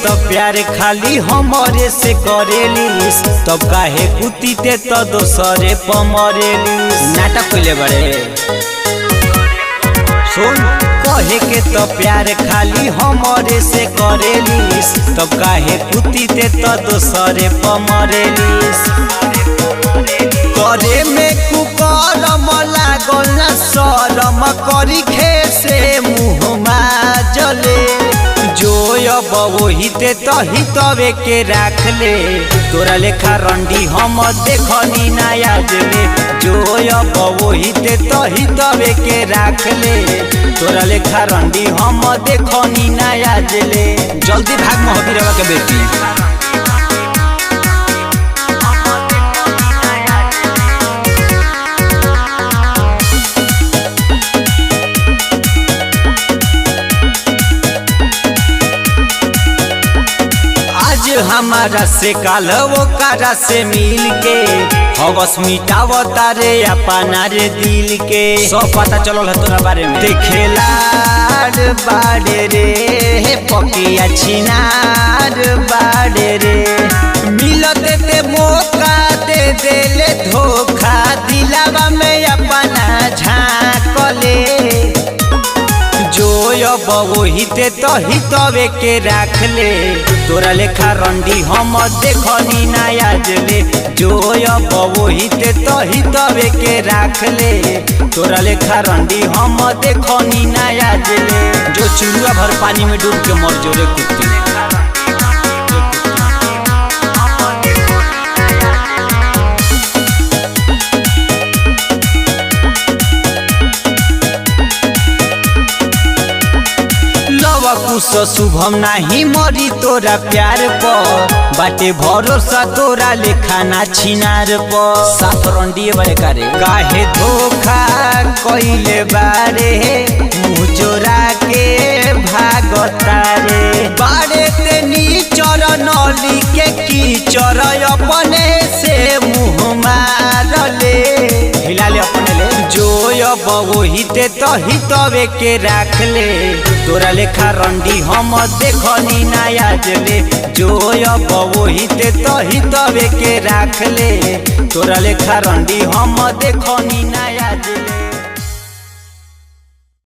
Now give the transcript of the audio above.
तो प्यार खाली हमरे से करेलिस तब काहे कुतीते तो दोसरे पमरेलिस नाटक कइले बड़े सुन कहे के तो प्यार खाली हमरे से करेलिस तब काहे कुतीते तो दोसरे पमरेलिस करे में कुकरम लागल ना शरम करी खेसे मुँह माजले जो अब वही ते तही तबे के राख ले तोरा लेखा रंडी हम देखनी नया जले जो अब वही ते तही तबे के राख ले तोरा लेखा रंडी हम देखनी नया जले जल्दी भाग महावीरवा के बेटी हमारा से काल वो कारा से मिल के हवस मिटावता रे अपना रे दिल के सब पता चलल है तोरा बारे में देखेला बाड़े रे पकिया छिनार बाड़े रे मिलते ते मौका दे देले धोखा दिलावा में अपना झांकले जो अब वही ते तही तबे के राख ले तोरा लेखा रंडी हम देखनी नया जले जो अब वही ते तही तबे के राख ले तोरा लेखा रंडी हम देखनी नया जले जो चुरुआ भर पानी में डूब के मर जो रे कुत्ती कुछ शुभम नहीं मरी तोरा प्यार पर बाटे भरोसा तोरा लेखा ना छिनार पर साफ रंडी बड़े करे काहे धोखा कइले बारे मुँह चोरा के भागता रे बारे ते नीचर नली के कीचर अपने से मुँह मारले हिला ले अपने ले जो अब वही ते तही तबे के राख ले तोरा लेखा रंडी हम देखनी नया जले जो अब वही ते तही तबे के राख ले तोरा लेखा रंडी हम देखनी